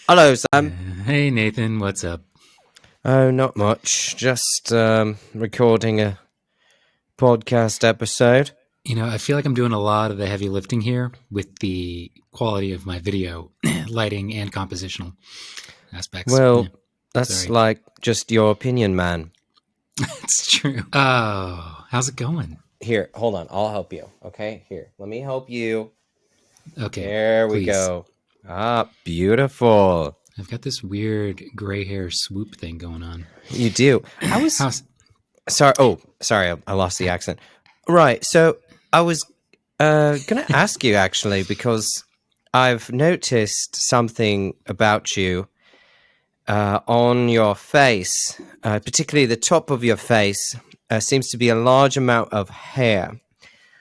Hello, Sam. Hey, Nathan, what's up? Oh, not much. Just recording a podcast episode. You know, I feel like I'm doing a lot of the heavy lifting here with the quality of my video, lighting, and compositional aspects. Well, that's sorry. like just your opinion, man. It's true. Oh, how's it going? Here, hold on. I'll help you. Okay, here. Let me help you. Okay, There we please. go. Ah, beautiful. I've got this weird gray hair swoop thing going on. You do. Sorry. Oh, sorry. I lost the accent. Right. So I was going to ask you actually, because I've noticed something about you on your face, particularly the top of your face, seems to be a large amount of hair.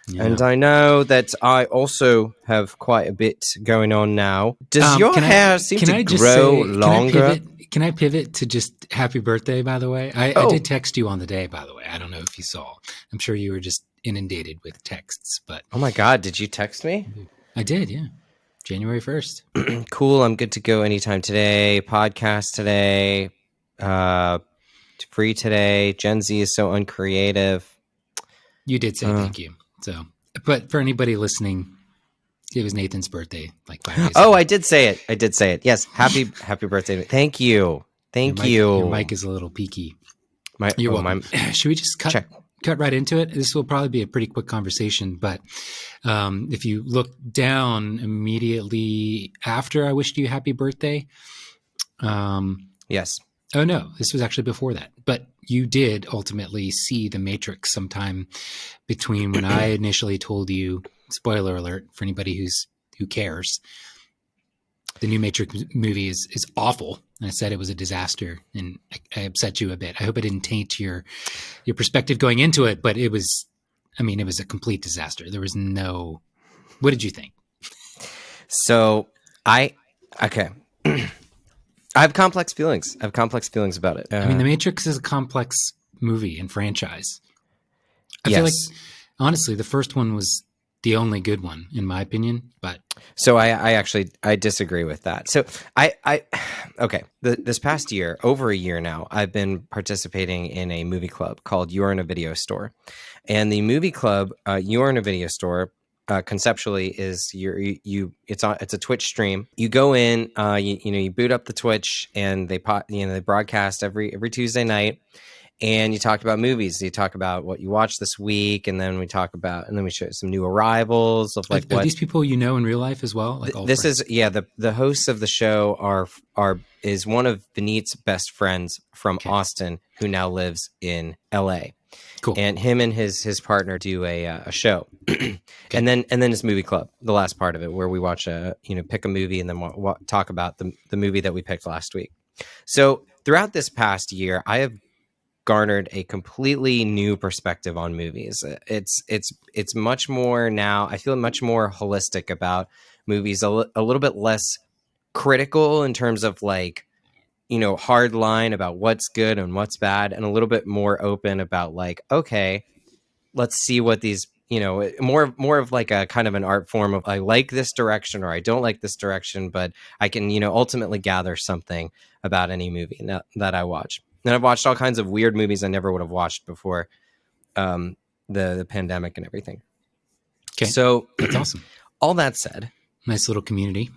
Yeah. And I know that I also have quite a bit going on now. Does your hair seem to grow longer? Can I pivot to just happy birthday, by the way? I did text you on the day, by the way. I don't know if you saw. I'm sure you were just inundated with texts, but... Oh my God, did you text me? I did, yeah. January 1st. Cool, I'm good to go anytime today. Podcast today. Free today. Gen Z is so uncreative. You did say thank you. So, but for anybody listening, it was Nathan's birthday, like 5 days ago. I did say it. Yes, happy birthday! Thank you. Your mic is a little peaky. You're welcome. Should we just cut right into it? This will probably be a pretty quick conversation, but if you look down immediately after I wished you happy birthday, yes. Oh no, this was actually before that. But you did ultimately see The Matrix sometime between when I initially told you, spoiler alert for anybody who cares, the new Matrix movie is awful. And I said it was a disaster, and I upset you a bit. I hope I didn't taint your perspective going into it, but it was a complete disaster. There was no... What did you think? So okay. I have complex feelings. About it. The Matrix is a complex movie and franchise. I feel like, honestly, the first one was the only good one, in my opinion. But so I disagree with that. So okay. This past year, over a year now, I've been participating in a movie club called You're in a Video Store, and the movie club, You're in a Video Store. Conceptually is it's a Twitch stream. You go in, you boot up the Twitch, and they broadcast every Tuesday night, and you talk about movies. You talk about what you watched this week, and then we show some new arrivals of are these people you know in real life as well. Like the hosts of the show is one of Benit's best friends from Austin, who now lives in LA. Cool. And him and his partner do a show, and then his movie club, the last part of it, where we watch pick a movie and then talk about the movie that we picked last week. So throughout this past year, I have garnered a completely new perspective on movies. It's much more now. I feel much more holistic about movies, a little bit less critical in terms of hard line about what's good and what's bad, and a little bit more open about okay, let's see what these, more of like a kind of an art form of I like this direction or I don't like this direction, but I can, ultimately gather something about any movie that I watch. And I've watched all kinds of weird movies I never would have watched before the pandemic and everything. Okay. So that's awesome. All that said, nice little community.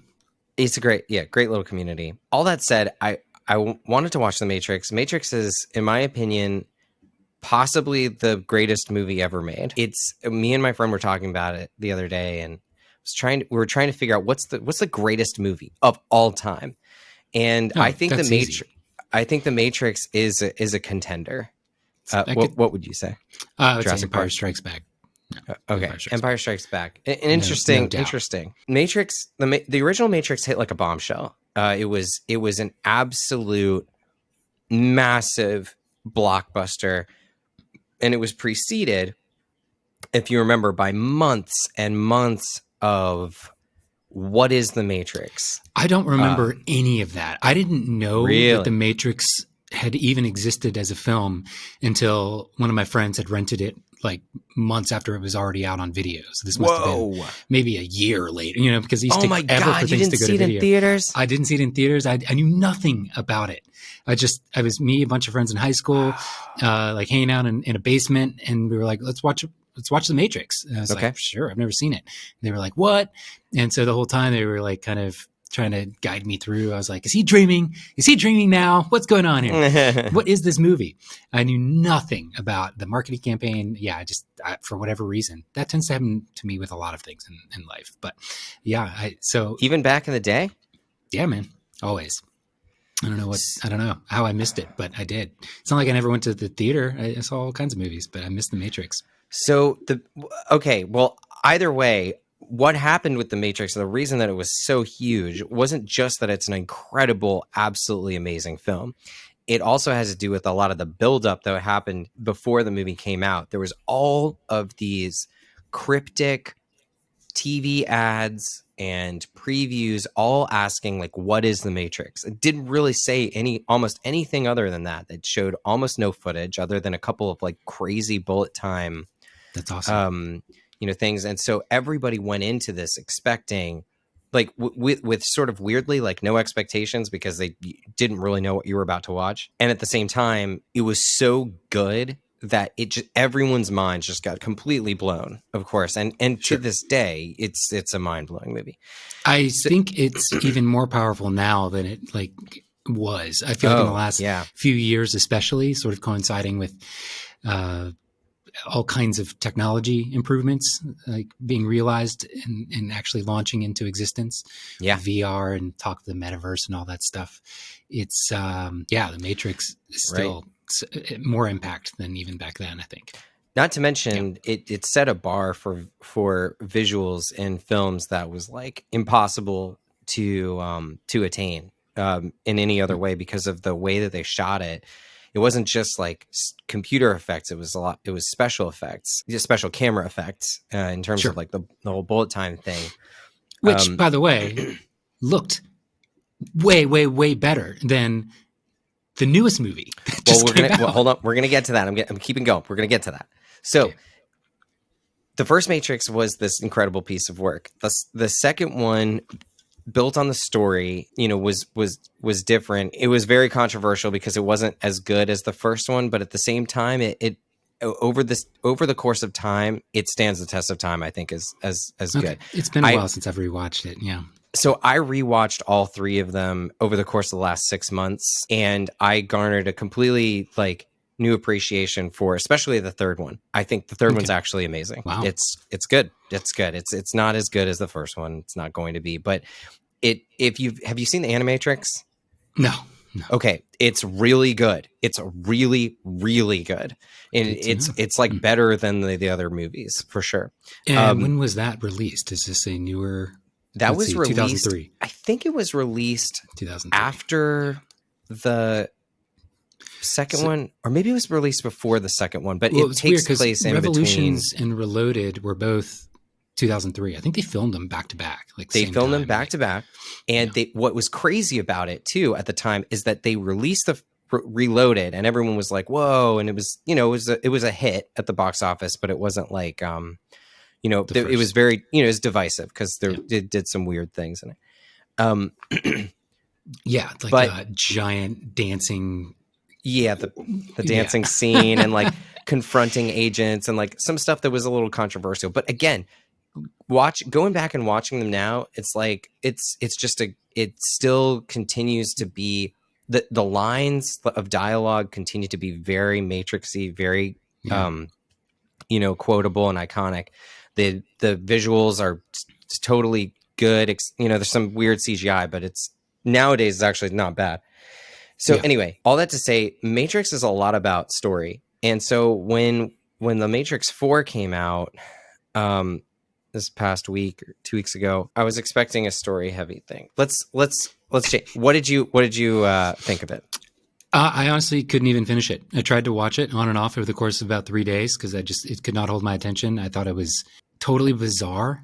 It's a great little community. All that said, I wanted to watch The Matrix. Matrix is, in my opinion, possibly the greatest movie ever made. It's me and my friend were talking about it the other day, and we were trying to figure out what's the greatest movie of all time. And I think The Matrix is a contender. What would you say? I would say Empire Strikes Back. No, okay, Empire Strikes Back. Interesting. Matrix, the original Matrix hit like a bombshell. It was an absolute massive blockbuster, and it was preceded, if you remember, by months and months of what is The Matrix. I don't remember any of that. I didn't know that The Matrix had even existed as a film until one of my friends had rented it like months after it was already out on video. So this must have been maybe a year later, because it used to take forever for things to go to video. You didn't see it in theaters? I didn't see it in theaters. I knew nothing about it. I was me, a bunch of friends in high school, like hanging out in a basement, and we were like, let's watch The Matrix. And I was like, sure, I've never seen it. And they were like, what? And so the whole time they were like kind of trying to guide me through. I was like, is he dreaming? Is he dreaming now? What's going on here? What is this movie? I knew nothing about the marketing campaign. Yeah, for whatever reason, that tends to happen to me with a lot of things in life. But yeah, so even back in the day? Yeah, man, always. I don't know how I missed it, but I did. It's not like I never went to the theater. I saw all kinds of movies, but I missed The Matrix. So either way, what happened with The Matrix, the reason that it was so huge wasn't just that it's an incredible, absolutely amazing film. It also has to do with a lot of the buildup that happened before the movie came out. There was all of these cryptic TV ads and previews all asking, like, what is The Matrix? It didn't really say almost anything other than that. It showed almost no footage other than a couple of like crazy bullet time. That's awesome. Things. And so everybody went into this expecting, like, with sort of weirdly, like, no expectations, because they didn't really know what you were about to watch. And at the same time, it was so good that everyone's minds just got completely blown, of course. And to this day, it's a mind-blowing movie. I think it's even more powerful now than it was. I feel like in the last few years, especially, sort of coinciding with all kinds of technology improvements like being realized and actually launching into existence. Yeah. VR and talk of the metaverse and all that stuff. It's The Matrix is still more impact than even back then, I think. Not to mention it set a bar for visuals in films that was like impossible to attain in any other way, because of the way that they shot it. It wasn't just like computer effects. It was special effects, special camera effects in terms of like the whole bullet time thing. Which, by the way, looked way, way, way better than the newest movie. Hold on. We're going to get to that. I'm keeping going. We're going to get to that. So the first Matrix was this incredible piece of work. The second one, built on the story, was different. It was very controversial because it wasn't as good as the first one, but at the same time, it over the course of time, it stands the test of time. I think as good. It's been a while since I've rewatched it. Yeah. So I rewatched all three of them over the course of the last 6 months, and I garnered a completely new appreciation for, especially the third one. I think the third one's actually amazing. Wow. It's good. It's good. It's not as good as the first one. It's not going to be, but have you seen the Animatrix? No. Okay. It's really good. It's really, really good. And it's like better than the other movies for sure. And when was that released? Is this a newer? That was released 2003. I think it was released 2003. After the second one, or maybe it was released before the second one, but it takes place in Revolutions between. and Reloaded were both 2003. I think they filmed them back to back. They filmed them back to back. And what was crazy about it too at the time is that they released the Reloaded, and everyone was like, whoa. And it was, it was a hit at the box office, but it wasn't like, it was very, it was divisive because it did some weird things in it. A giant dancing. Yeah, the dancing scene and like confronting agents and like some stuff that was a little controversial. But again, going back and watching them now, it's like it still continues to be the lines of dialogue continue to be very Matrixy, very quotable and iconic. The visuals are totally good. There's some weird CGI, but nowadays it's actually not bad. So anyway, all that to say, Matrix is a lot about story. And so when the Matrix 4 came out this past week or 2 weeks ago, I was expecting a story heavy thing. Let's change. What did you think of it? I honestly couldn't even finish it. I tried to watch it on and off over the course of about 3 days because it could not hold my attention. I thought it was totally bizarre,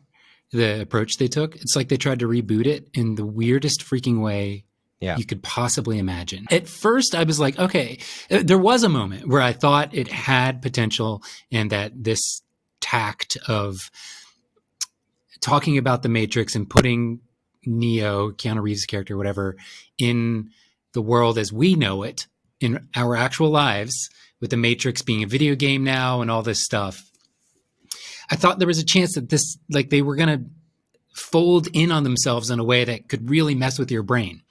the approach they took. It's like they tried to reboot it in the weirdest freaking way Yeah. you could possibly imagine. At first, I was like, okay, there was a moment where I thought it had potential and that this tact of talking about the Matrix and putting Neo, Keanu Reeves' character, whatever, in the world as we know it in our actual lives, with the Matrix being a video game now and all this stuff. I thought there was a chance that this, like, they were going to fold in on themselves in a way that could really mess with your brain.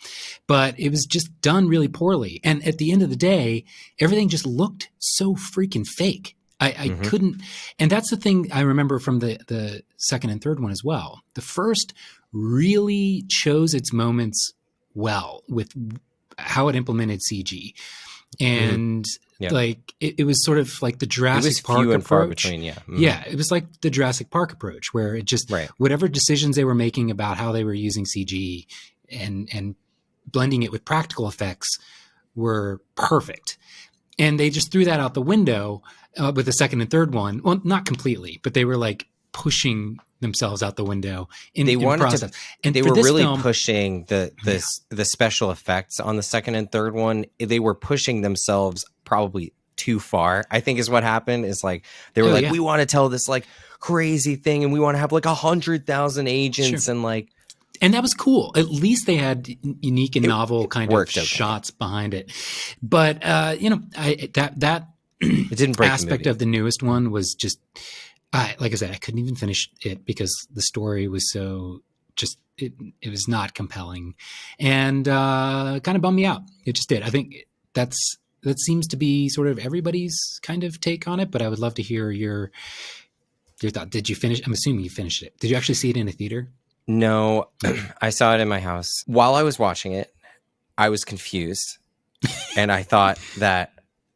But it was just done really poorly. And at the end of the day, everything just looked so freaking fake. I couldn't. And that's the thing I remember from the second and third one as well. The first really chose its moments well with how it implemented CG. And like it was sort of like the Jurassic Park few and approach. far between, yeah. Yeah, it was like the Jurassic Park approach, where it just whatever decisions they were making about how they were using CG and blending it with practical effects were perfect. And they just threw that out the window with the second and third one. Well, not completely, but they were like pushing themselves out the window in process. And they were really pushing the special effects on the second and third one. They were pushing themselves probably too far, I think is what happened. Is like they were we want to tell this like crazy thing and we want to have like 100,000 agents and like. And that was cool. At least they had unique and novel kind of shots behind it. But that it didn't break aspect of the newest one was just, like I said, I couldn't even finish it because the story was so just it was not compelling, and kind of bummed me out. It just did. I think that seems to be sort of everybody's kind of take on it. But I would love to hear your thought. Did you finish? I'm assuming you finished it. Did you actually see it in a theater? No, I saw it in my house. While I was watching it, I was confused, and I thought that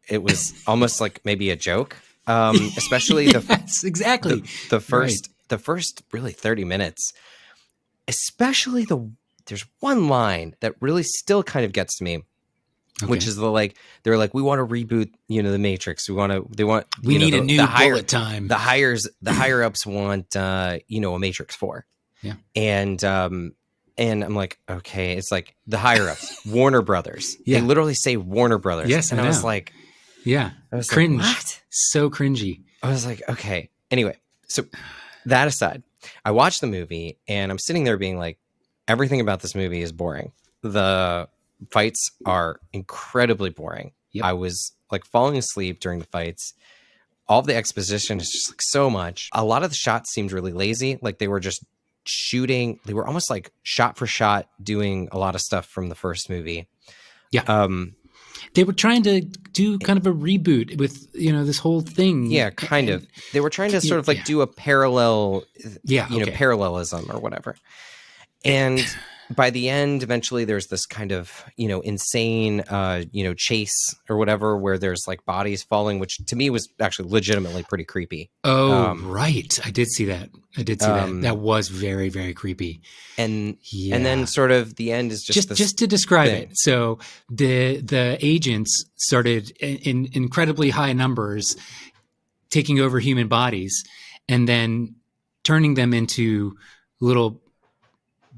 it was almost like maybe a joke. Especially the first really 30 minutes, especially there's one line that really still kind of gets to me, which is they're like, we want to reboot, the Matrix. We need a new bullet time. The higher ups want, a Matrix 4. Yeah. And I'm like, okay, it's like the higher ups, Warner Brothers. Yeah. They literally say Warner Brothers. Yes. And I was like, yeah. I was cringe. Like, what? So cringy. I was like, okay. Anyway, so that aside, I watched the movie and I'm sitting there being like, everything about this movie is boring. The fights are incredibly boring. Yep. I was like falling asleep during the fights. All of the exposition is just like so much. A lot of the shots seemed really lazy. Like they were just shooting. They were almost like shot for shot doing a lot of stuff from the first movie. Yeah. They were trying to do kind of a reboot with, this whole thing. Yeah, kind of. They were trying to sort of like do a parallel, parallelism or whatever. And by the end, eventually there's this kind of, insane, chase or whatever, where there's like bodies falling, which to me was actually legitimately pretty creepy. Oh, right. I did see that. that. That was very, very creepy. And then sort of the end is just to describe it. So the agents started in incredibly high numbers taking over human bodies and then turning them into little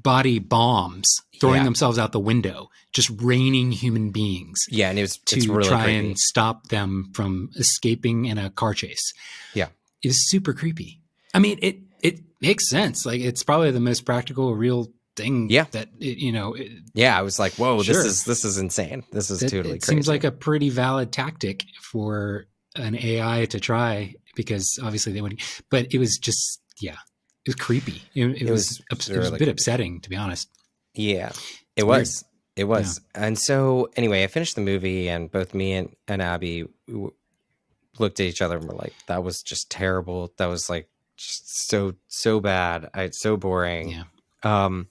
body bombs, throwing themselves out the window, just raining human beings. Yeah, and it's really try creepy. And stop them from escaping in a car chase. Yeah, it is super creepy. I mean, it makes sense. Like it's probably the most practical, real thing. Yeah, that Yeah, I was like, whoa, this is insane. This is totally crazy. Seems like a pretty valid tactic for an AI to try because obviously they wouldn't. But it was just It was creepy. It was a bit upsetting, to be honest. Yeah, it was. It was. Yeah. And so anyway, I finished the movie and both me and Abby looked at each other and were like, that was just terrible. That was like just so bad. It's so boring. Yeah. And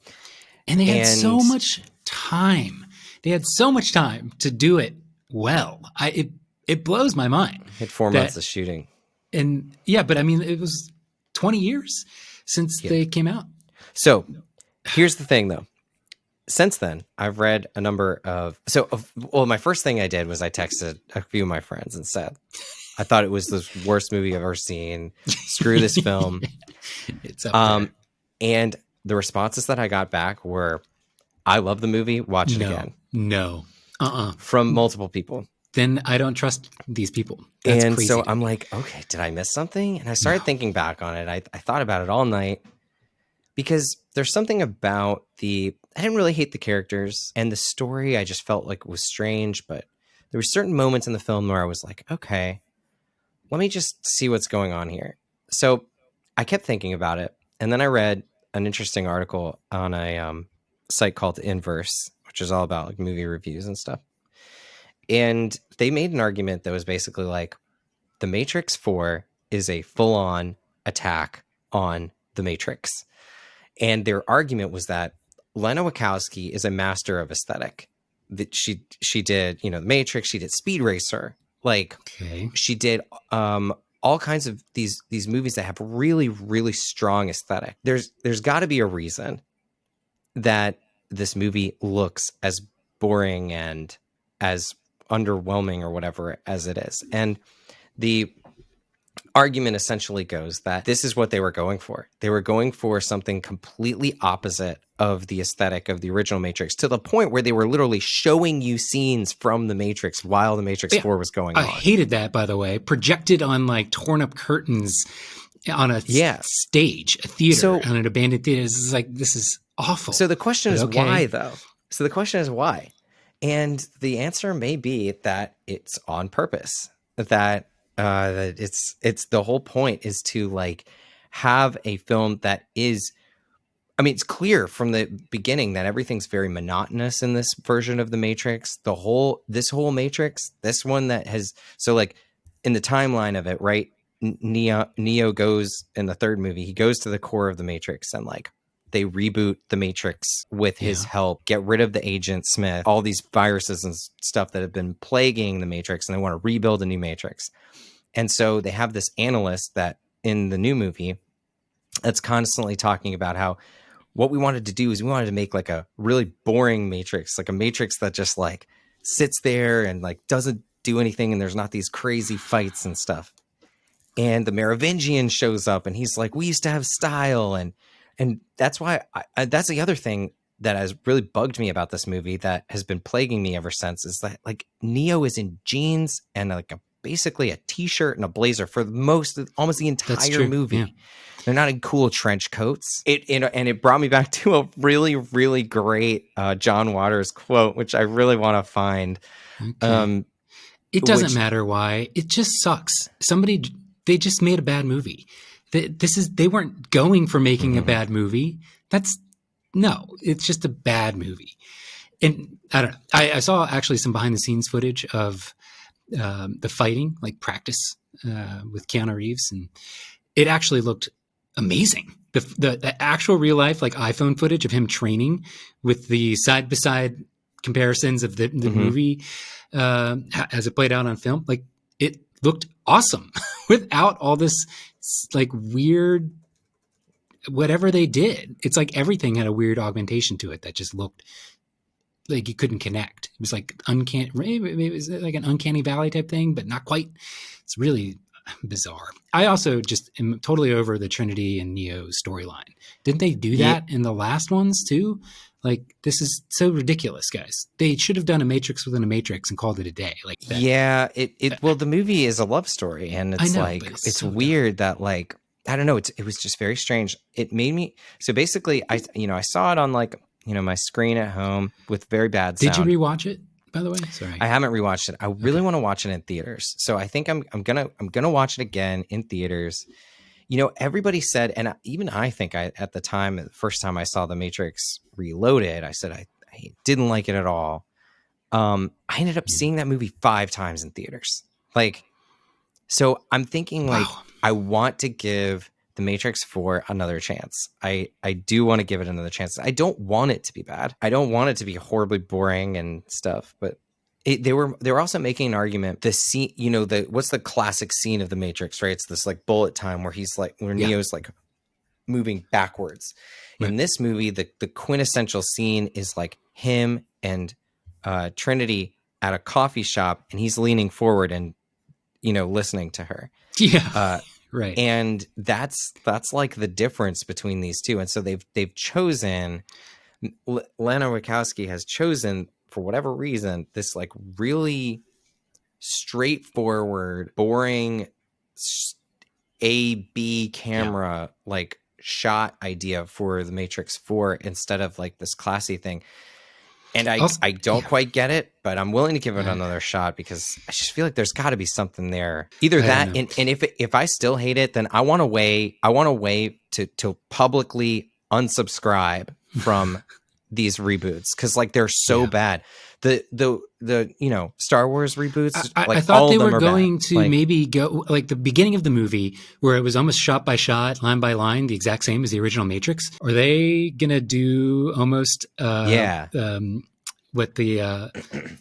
they had so much time. They had so much time to do it well. It blows my mind. It had 4 months of shooting. And but I mean, it was 20 years since they came out. So here's the thing though. Since then, I've read a number of, my first thing I did was I texted a few of my friends and said, I thought it was the worst movie I've ever seen. Screw this film. It's up there. And the responses that I got back were I love the movie. Watch it again. No. From multiple people. Then I don't trust these people. That's And crazy. so I'm like, okay, did I miss something? And I started thinking back on it. I thought about it all night because there's something about I didn't really hate the characters, and the story I just felt like was strange, but there were certain moments in the film where I was like, okay, let me just see what's going on here. So I kept thinking about it. And then I read an interesting article on a site called Inverse, which is all about like movie reviews and stuff. And they made an argument that was basically like, The Matrix 4 is a full-on attack on The Matrix. And their argument was that Lena Wachowski is a master of aesthetic. That she did, The Matrix, she did Speed Racer. Like, she did all kinds of these movies that have really, really strong aesthetic. There's got to be a reason that this movie looks as boring and as underwhelming or whatever as it is. And the argument essentially goes that this is what they were going for. They were going for something completely opposite of the aesthetic of the original Matrix, to the point where they were literally showing you scenes from the Matrix while the Matrix 4 was going on. I hated that, by the way. Projected on like torn up curtains on a stage, a theater, on an abandoned theater. This is awful. So the question is why, though? So the question is why? And the answer may be that it's on purpose. That it's the whole point is to like have a film that is, I mean, it's clear from the beginning that everything's very monotonous in this version of the Matrix. This whole Matrix, this one that has, so like in the timeline of it, right? Neo goes in the third movie, he goes to the core of the Matrix and like they reboot the Matrix with his help, get rid of the Agent Smith, all these viruses and stuff that have been plaguing the Matrix, and they want to rebuild a new Matrix. And so they have this analyst that in the new movie that's constantly talking about how what we wanted to do is we wanted to make like a really boring Matrix, like a Matrix that just like sits there and like doesn't do anything, and there's not these crazy fights and stuff. And the Merovingian shows up and he's like, we used to have style. And that's why that's the other thing that has really bugged me about this movie that has been plaguing me ever since, is that like Neo is in jeans and like basically a t-shirt and a blazer for almost the entire movie. Yeah. They're not in cool trench coats. And it brought me back to a really, really great John Waters quote, which I really want to find. Okay. It doesn't matter why. It just sucks. They just made a bad movie. They weren't going for making a bad movie. It's just a bad movie. And I don't know. I saw actually some behind the scenes footage of the fighting, like practice with Keanu Reeves, and it actually looked amazing. The actual real life like iPhone footage of him training with the side by side comparisons of the movie as it played out on film, like it looked awesome without all this like weird whatever they did. It's like everything had a weird augmentation to it that just looked like you couldn't connect. It was like uncanny, maybe it was like an uncanny valley type thing, but not quite. It's really bizarre. I also just am totally over the Trinity and Neo storyline. Didn't they do that in the last ones too? Like, this is so ridiculous, guys. They should have done a Matrix within a Matrix and called it a day. Like that. Yeah, well, the movie is a love story, and it's like it's so weird that like I don't know. It was just very strange. It made me so basically I saw it on like my screen at home with very bad sound. Did you rewatch it, by the way? Sorry, I haven't rewatched it. I really want to watch it in theaters, so I think I'm gonna watch it again in theaters. Everybody said, and even I think at the time, the first time I saw The Matrix Reloaded, I said I didn't like it at all. I ended up seeing that movie 5 times in theaters. Like, so I'm thinking like, I want to give The Matrix 4 another chance. I do want to give it another chance. I don't want it to be bad. I don't want it to be horribly boring and stuff, but they were also making an argument. The scene, what's the classic scene of the Matrix, right? It's this like bullet time where Neo's like moving backwards. Right. In this movie, the quintessential scene is like him and Trinity at a coffee shop, and he's leaning forward and listening to her. Yeah. Right. And that's like the difference between these two. And so they've chosen Lana Wachowski has chosen, for whatever reason, this like really straightforward, boring A/B camera like shot idea for the Matrix 4 instead of like this classy thing. And I don't quite get it, but I'm willing to give it another shot because I just feel like there's got to be something there. Either that, and if I still hate it, then I want a way to publicly unsubscribe from these reboots because like they're so bad. The Star Wars reboots. I thought they were going to maybe go like the beginning of the movie where it was almost shot by shot, line by line, the exact same as the original Matrix. Are they gonna do almost what the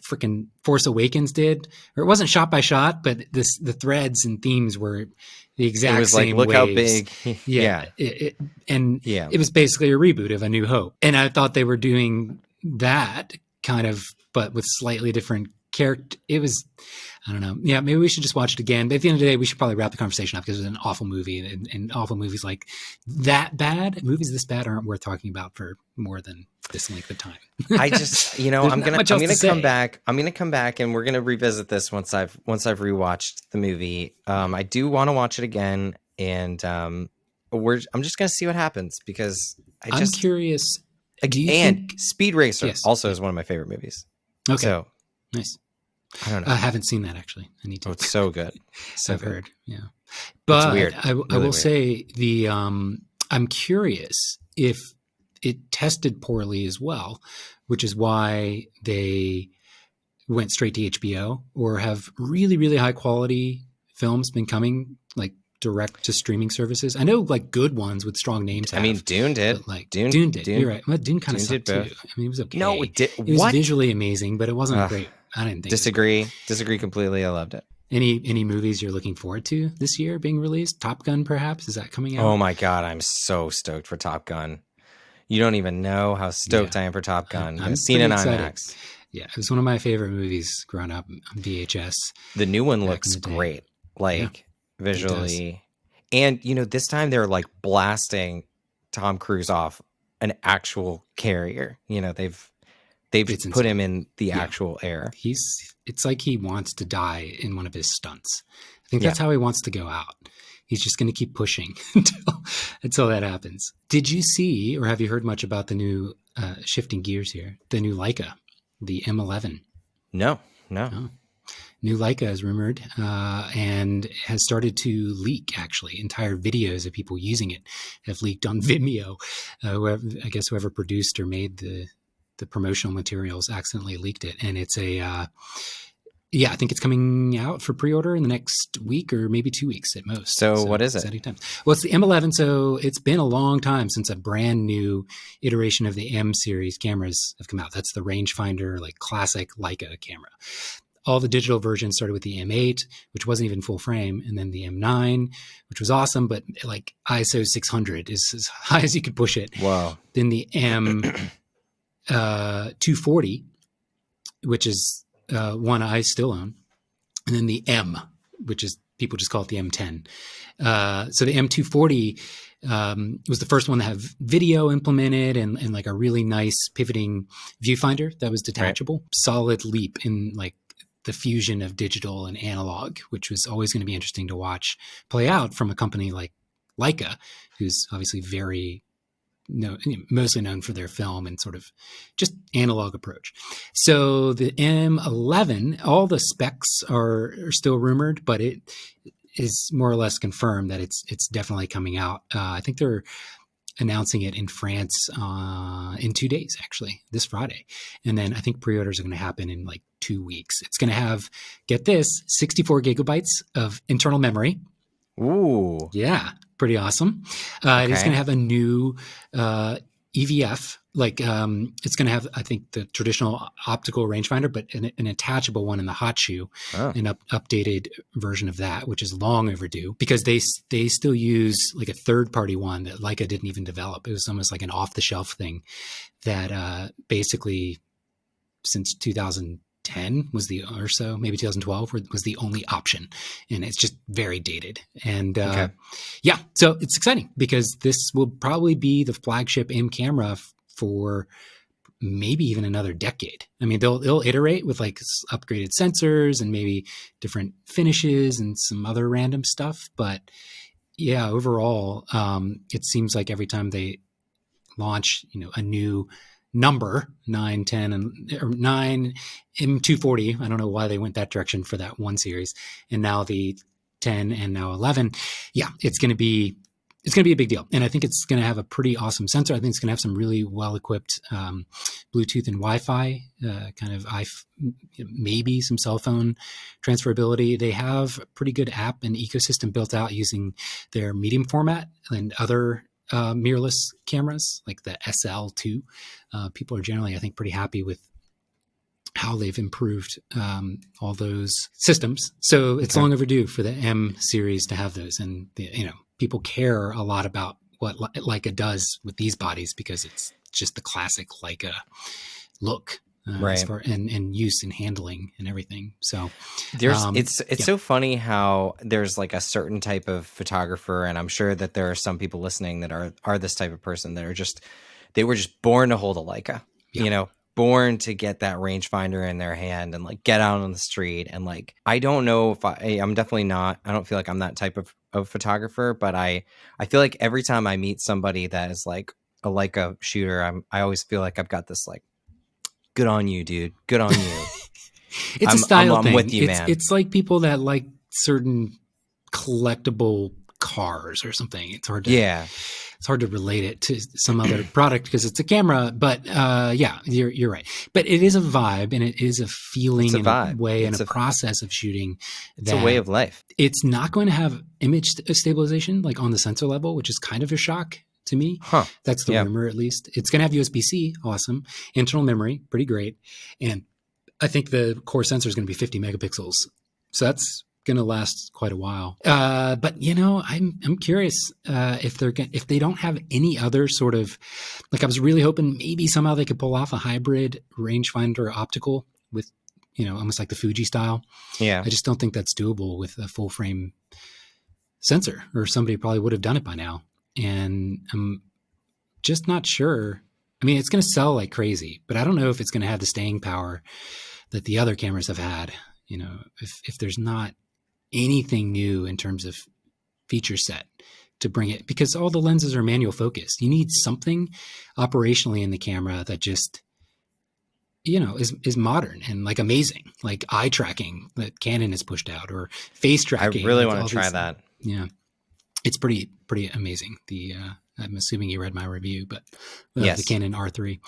freaking Force Awakens did? Or it wasn't shot by shot, but the threads and themes were the exact same. It was like, look waves. how big. It was basically a reboot of A New Hope, and I thought they were doing that kind of, but with slightly different character. It was, I don't know. Yeah, maybe we should just watch it again. But at the end of the day, we should probably wrap the conversation up because it was an awful movie, and awful movies like that bad, movies this bad aren't worth talking about for more than this length of time. I just, I'm gonna come back. I'm gonna come back, and we're gonna revisit this once I've rewatched the movie. I do want to watch it again, and I'm just gonna see what happens because I'm curious. And Speed Racer also is one of my favorite movies. Okay. So nice. I don't know. I haven't seen that actually. I need to. Oh, it's so good. So I've good. heard. Yeah. But it's weird. I will say I'm curious if it tested poorly as well, which is why they went straight to HBO, or have really, really high quality films been coming like direct to streaming services. I know like good ones with strong names. Dune did. Like Dune did. You're right. Well, Dune kind of sucked too. I mean, it was okay. No, it did. It was visually amazing, but it wasn't great. I didn't think. Disagree completely. I loved it. Any movies you're looking forward to this year being released? Top Gun, perhaps? Is that coming out? Oh my God, I'm so stoked for Top Gun. You don't even know how stoked I am for Top Gun. I've seen it on IMAX. Yeah, it was one of my favorite movies growing up on VHS. The new one looks great, visually. And, this time they're like blasting Tom Cruise off an actual carrier. They've put him in the actual air. It's like he wants to die in one of his stunts. I think that's how he wants to go out. He's just going to keep pushing until that happens. Did you see, or have you heard much about the new, shifting gears here, the new Leica, the M11? No. Oh. New Leica is rumored and has started to leak, actually. Entire videos of people using it have leaked on Vimeo. Whoever produced or made the promotional materials accidentally leaked it. And it's I think it's coming out for pre-order in the next week or maybe 2 weeks at most. So what is it? Well, it's the M11. So it's been a long time since a brand new iteration of the M series cameras have come out. That's the rangefinder, like classic Leica camera. All the digital versions started with the M8, which wasn't even full frame, and then the M9, which was awesome, but like ISO 600 is as high as you could push it. Wow. Then the M 240, which is one I still own, and then the M, which is people just call it the M10. So the M240 was the first one to have video implemented and like a really nice pivoting viewfinder that was detachable. Right. Solid leap in like the fusion of digital and analog, which was always going to be interesting to watch play out from a company like Leica, who's obviously mostly known for their film and sort of just analog approach. So the M11, all the specs are still rumored, but it is more or less confirmed that it's definitely coming out. I think they're announcing it in France in 2 days, actually, this Friday. And then I think pre-orders are going to happen in like 2 weeks. It's going to have, get this, 64 gigabytes of internal memory. Ooh. Yeah, pretty awesome. It is going to have a new EVF. Like it's going to have, I think, the traditional optical rangefinder, but an attachable one in the hot shoe, an updated version of that, which is long overdue because they still use like a third-party one that Leica didn't even develop. It was almost like an off-the-shelf thing that basically since 2010 was maybe 2012 was the only option, and it's just very dated. And so it's exciting because this will probably be the flagship M camera for maybe even another decade. I mean, they'll iterate with like upgraded sensors and maybe different finishes and some other random stuff. But yeah, overall, it seems like every time they launch, a new number, 9, 10, or 9 M240. I don't know why they went that direction for that one series. And now the 10 and now 11. Yeah, it's going to be a big deal. And I think it's going to have a pretty awesome sensor. I think it's going to have some really well-equipped Bluetooth and Wi-Fi, maybe some cell phone transferability. They have a pretty good app and ecosystem built out using their medium format and other mirrorless cameras like the SL2. People are generally, I think, pretty happy with how they've improved all those systems. So it's long overdue for the M series to have those. And, people care a lot about what Leica does with these bodies because it's just the classic Leica look. Right. And use and handling and everything. So there's it's so funny how there's like a certain type of photographer, and I'm sure that there are some people listening that are this type of person that they were just born to hold a Leica, born to get that rangefinder in their hand and like get out on the street. And like, I don't know if I'm definitely not, I don't feel like I'm that type of photographer, but I feel like every time I meet somebody that is like a Leica shooter, I always feel like I've got this like, good on you, dude. Good on you. It's a style thing. I'm with you, man. It's like people that like certain collectible cars or something. It's hard to relate it to some other product because it's a camera. But you're right. But it is a vibe and it is a feeling and a way and a process of shooting. It's a way of life. It's not going to have image stabilization like on the sensor level, which is kind of a shock to me. That's the rumor, at least. It's going to have USB-C. Awesome. Internal memory. Pretty great. And I think the core sensor is going to be 50 megapixels. So that's going to last quite a while. But I'm curious if they don't have any other sort of, like I was really hoping maybe somehow they could pull off a hybrid rangefinder optical with, almost like the Fuji style. Yeah. I just don't think that's doable with a full frame sensor, or somebody probably would have done it by now. And I'm just not sure. I mean, it's going to sell like crazy, but I don't know if it's going to have the staying power that the other cameras have had. If there's not anything new in terms of feature set to bring it, because all the lenses are manual focused. You need something operationally in the camera that just, is modern and like amazing, like eye tracking that Canon has pushed out, or face tracking. I really want to try that. Yeah. It's pretty amazing. I'm assuming you read my review, but yes. The Canon R3.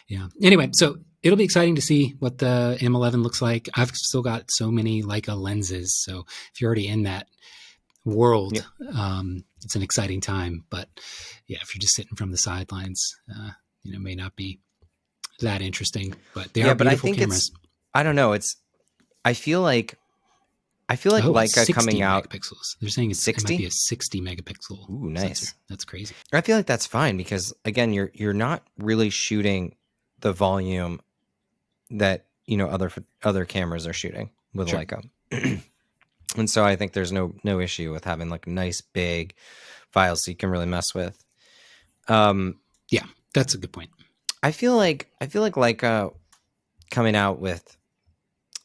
Yeah. Anyway, so it'll be exciting to see what the M11 looks like. I've still got so many Leica lenses. So if you're already in that world, it's an exciting time. But yeah, if you're just sitting from the sidelines, may not be that interesting. But they are beautiful cameras. I don't know. I feel like Leica coming out megapixels. They're saying it might be a 60 megapixel. Ooh, nice. Sensor. That's crazy. I feel like that's fine because again, you're not really shooting the volume that other cameras are shooting with Leica, and so I think there's no issue with having like nice big files so you can really mess with. Yeah, that's a good point. I feel like Leica coming out with.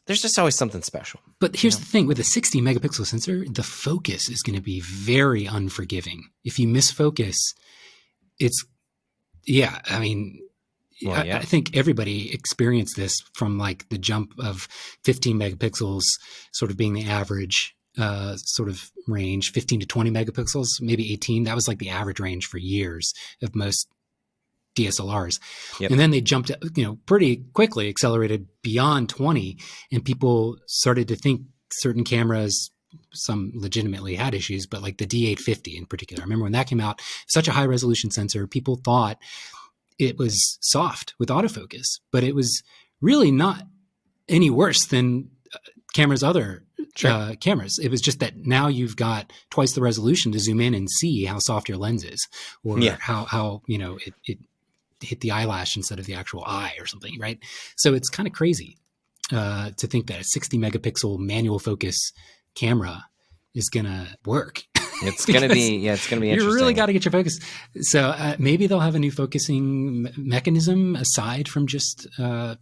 There's just always something special. But here's the thing. With a 60 megapixel sensor, the focus is going to be very unforgiving. If you miss focus, I think everybody experienced this from like the jump of 15 megapixels sort of being the average sort of range, 15 to 20 megapixels, maybe 18. That was like the average range for years of most DSLRs. Yep. And then they jumped, pretty quickly accelerated beyond 20, and people started to think certain cameras, some legitimately had issues, but like the D850 in particular. I remember when that came out, such a high resolution sensor, people thought it was soft with autofocus, but it was really not any worse than other cameras. It was just that now you've got twice the resolution to zoom in and see how soft your lens is, or how it hit the eyelash instead of the actual eye or something, right? So it's kind of crazy to think that a 60 megapixel manual focus camera is going to work. It's going to be interesting. You really got to get your focus. So maybe they'll have a new focusing mechanism aside from just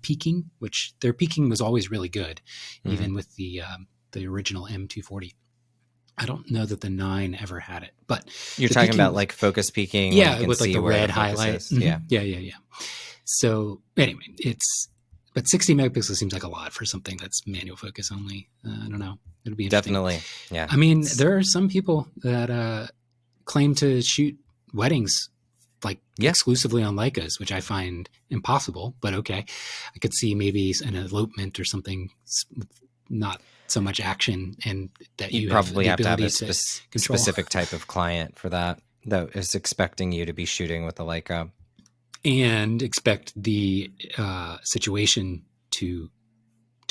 peaking, which their peaking was always really good, even with the original M240. I don't know that the 9 ever had it, but you're talking about like focus peaking. Yeah, with like the red highlight. Mm-hmm. Yeah. So anyway, but 60 megapixels seems like a lot for something that's manual focus only. I don't know. It'll be interesting. Definitely. Yeah. I mean, there are some people that claim to shoot weddings like exclusively on Leicas, which I find impossible, but okay. I could see maybe an elopement or something with not so much action, and that you probably have to have a control. specific type of client for that is expecting you to be shooting with a Leica. And expect the situation to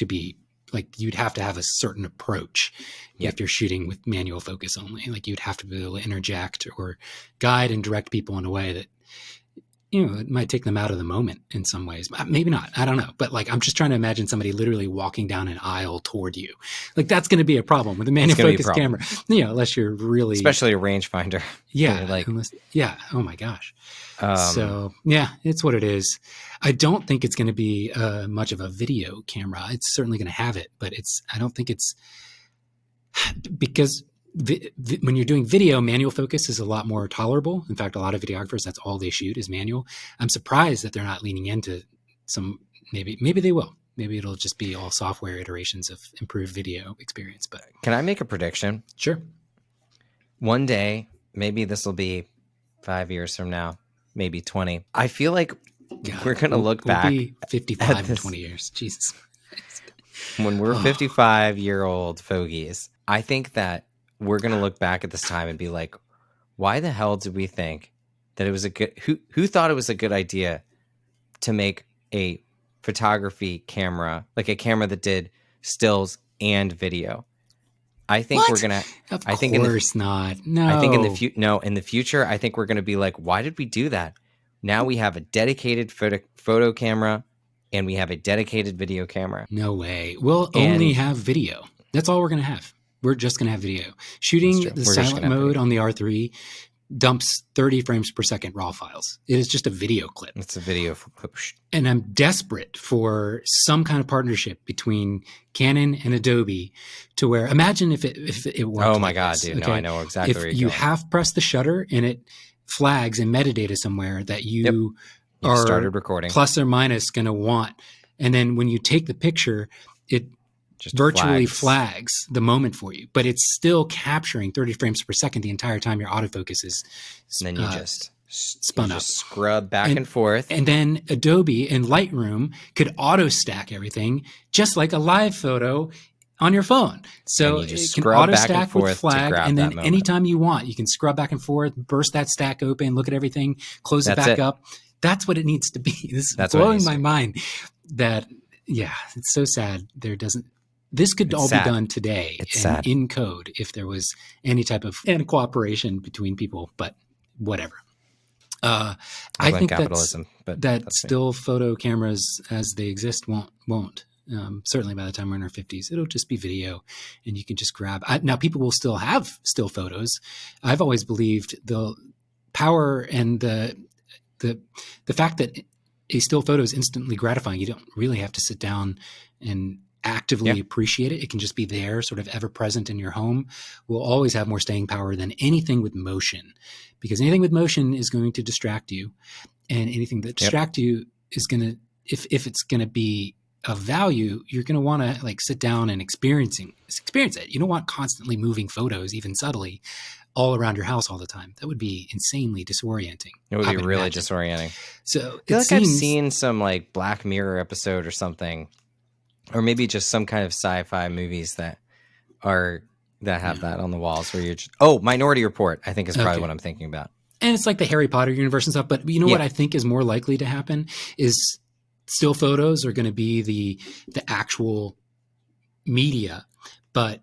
be like, you'd have to have a certain approach if you're shooting with manual focus only. Like you'd have to be able to interject or guide and direct people in a way that, it might take them out of the moment in some ways. Maybe not. I don't know. But like, I'm just trying to imagine somebody literally walking down an aisle toward you. Like that's going to be a problem with a manual focus camera. Unless you're really, especially a rangefinder. Yeah. Oh my gosh. So yeah, it's what it is. I don't think it's going to be much of a video camera. It's certainly going to have it, but I don't think it's because when you're doing video, manual focus is a lot more tolerable. In fact, a lot of videographers, that's all they shoot is manual. I'm surprised that they're not leaning into some, maybe they will. Maybe it'll just be all software iterations of improved video experience. But can I make a prediction? Sure. One day, maybe this will be 5 years from now, maybe 20. I feel like we're going to look back. We'll be 55 in 20 years. Jesus. When we're 55-year-old fogies, I think that we're going to look back at this time and be like, why the hell did we think that it was a good, who thought it was a good idea to make a photography camera, like a camera that did stills and video? I think we're going to, I think in the future, I think we're going to be like, why did we do that? Now we have a dedicated photo camera and we have a dedicated video camera. No way. We'll only have video. That's all we're going to have. We're just going to have video. Shooting the silent mode on the R3 dumps 30 frames per second raw files. It is just a video clip. It's a video clip. And I'm desperate for some kind of partnership between Canon and Adobe to where, imagine if it worked. Oh my God, dude. Okay? No, I know exactly where you're going. If you half press the shutter and it flags in metadata somewhere that you are started recording, plus or minus going to want. And then when you take the picture, it just virtually flags the moment for you, but it's still capturing 30 frames per second the entire time your autofocus is and then you just spun up. Scrub back and forth. And then Adobe in Lightroom could auto stack everything just like a live photo on your phone. So it can auto stack with flag, and then anytime you want, you can scrub back and forth, burst that stack open, look at everything, close it back up. That's what it needs to be. This is blowing my mind that, it's so sad. This could all be done today in code if there was any type of cooperation between people, but whatever. I think capitalism, that still photo cameras as they exist won't. Certainly by the time we're in our 50s, it'll just be video and you can just grab. Now people will still have still photos. I've always believed the power and the fact that a still photo is instantly gratifying. You don't really have to sit down and actively appreciate it. It can just be there, sort of ever present in your home, will always have more staying power than anything with motion, because anything with motion is going to distract you, and anything that distracts you is going to, if it's going to be of value, you're going to want to like sit down and experience it. You don't want constantly moving photos, even subtly, all around your house all the time. That would be insanely disorienting. It would be really disorienting. So I've seen some like Black Mirror episode or something, or maybe just some kind of sci-fi movies that have that on the walls where you're just, Minority Report, I think is probably what I'm thinking about. And it's like the Harry Potter universe and stuff. But you know what I think is more likely to happen is still photos are going to be the actual media, but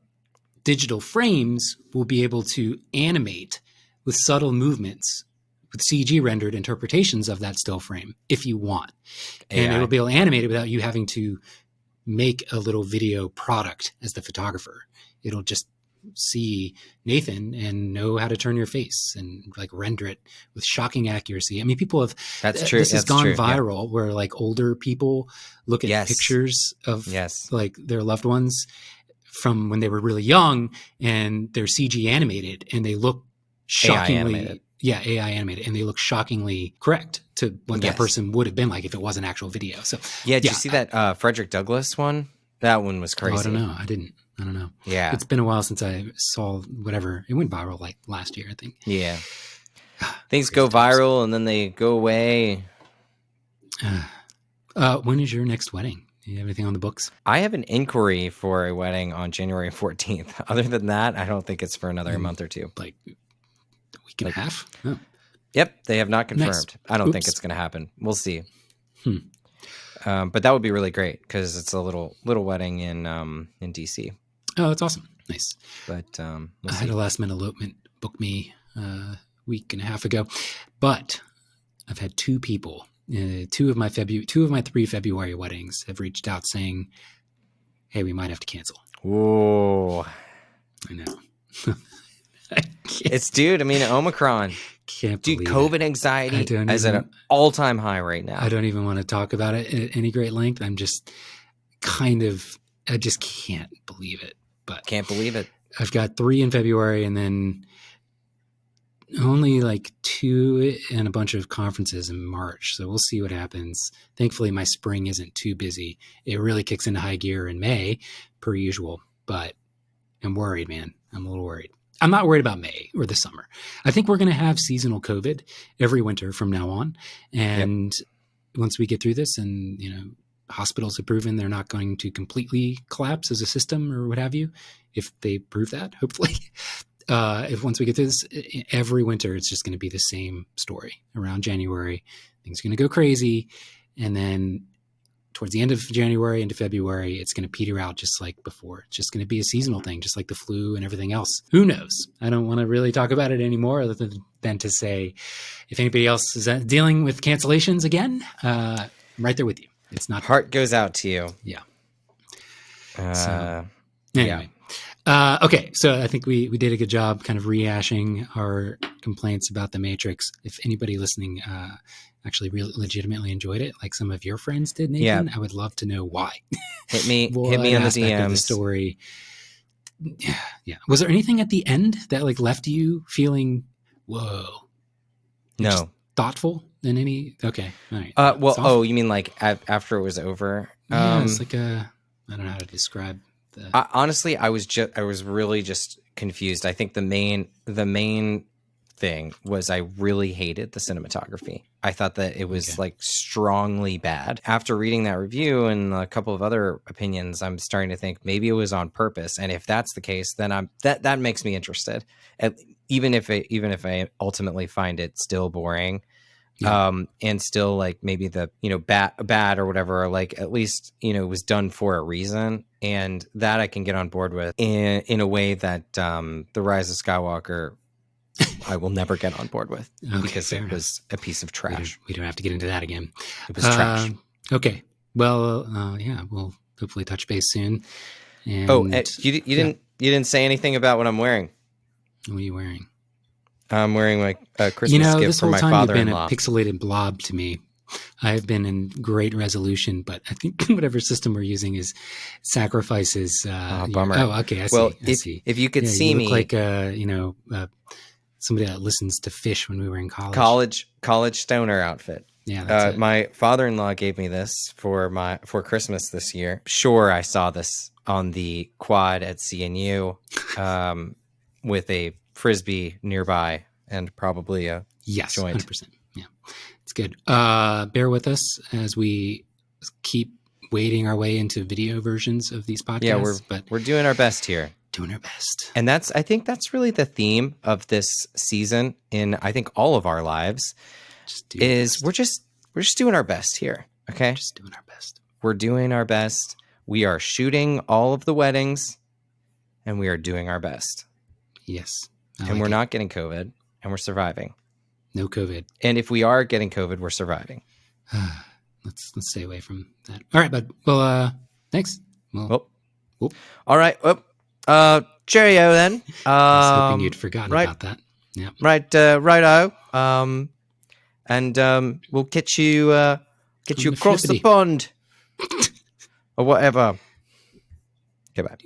digital frames will be able to animate with subtle movements with CG rendered interpretations of that still frame if you want. And it'll be able to animate it without you having to make a little video product as the photographer. It'll just see Nathan and know how to turn your face and like render it with shocking accuracy. I mean, people have, That's true. This has That's gone true. viral where like older people look at Yes. pictures of Yes. like their loved ones from when they were really young and they're CG animated and they look shockingly, AI animated, and they look shockingly correct to what that person would have been like if it was an actual video. So did you see that Frederick Douglass one? That one was crazy. I don't know. I don't know. Yeah. It's been a while since I saw whatever. It went viral like last year, I think. Yeah. Things go viral and then they go away. When is your next wedding? Do you have anything on the books? I have an inquiry for a wedding on January 14th. Other than that, I don't think it's for another month or two. Like a week and a half? Oh. Yep. They have not confirmed. Nice. I don't think it's going to happen. We'll see. But that would be really great because it's a little wedding in DC. Oh, that's awesome. Nice. But I had a last minute elopement book me a week and a half ago, but I've had two people, two of my 3 February weddings have reached out saying, "Hey, we might have to cancel." Whoa. I know. It's dude. I mean, Omicron. Can't dude, believe COVID it. anxiety is at an all-time high right now. I don't even want to talk about it at any great length. I'm just I just can't believe it. But can't believe it. I've got 3 in February and then only like 2 and a bunch of conferences in March. So we'll see what happens. Thankfully, my spring isn't too busy. It really kicks into high gear in May, per usual. But I'm worried, man. I'm a little worried. I'm not worried about May or the summer. I think we're going to have seasonal COVID every winter from now on. And once we get through this and, hospitals have proven they're not going to completely collapse as a system or what have you, if they prove that, hopefully, if once we get through this, every winter, it's just going to be the same story. Around January, things are going to go crazy. And then towards the end of January into February, it's going to peter out just like before. It's just going to be a seasonal thing, just like the flu and everything else. Who knows? I don't want to really talk about it anymore other than to say, if anybody else is dealing with cancellations again, I'm right there with you. It's not heart goes out to you. Yeah. Anyway. Okay. So I think we did a good job kind of rehashing our complaints about the Matrix. If anybody listening, actually really legitimately enjoyed it, like some of your friends did, Nathan, I would love to know why. Hit me on the DMs. Of the story. Yeah. Was there anything at the end that like left you feeling, whoa? No. Just thoughtful in any? Okay. All right. Well, you mean like after it was over? Yeah, it's like I don't know how to describe the. Honestly, I was really just confused. I think the main thing was I really hated the cinematography. I thought that it was like strongly bad. After reading that review and a couple of other opinions, I'm starting to think maybe it was on purpose. And if that's the case, then that makes me interested. Even if I ultimately find it still boring, and still like maybe the bad or whatever, or like at least it was done for a reason, and that I can get on board with in a way that the Rise of Skywalker I will never get on board with, because it was a piece of trash. We don't have to get into that again. It was trash. Okay. Well, we'll hopefully touch base soon. And, you didn't say anything about what I'm wearing. What are you wearing? I'm wearing my Christmas gift from my father-in-law. This whole time you've been a pixelated blob to me. I've been in great resolution, but I think whatever system we're using is sacrifices. Bummer. Oh, okay. I see. If you could see you me, look like somebody that listens to Fish when we were in college. College stoner outfit. Yeah, that's it. My father-in-law gave me this for Christmas this year. Sure, I saw this on the quad at CNU with a Frisbee nearby and probably a joint. 100%. Yeah, it's good. Bear with us as we keep wading our way into video versions of these podcasts. Yeah, we're doing our best here. Doing our best. And I think that's really the theme of this season in, I think, all of our lives we're just doing our best here. Okay. Just doing our best. We're doing our best. We are shooting all of the weddings and we are doing our best. Yes. And we're not getting COVID and we're surviving. No COVID. And if we are getting COVID, we're surviving. Let's stay away from that. All right, bud. Well, thanks. All right. Cheerio then. I was hoping you'd forgotten right, about that. Yeah. Righto. And we'll get you across the pond or whatever. Okay, bye.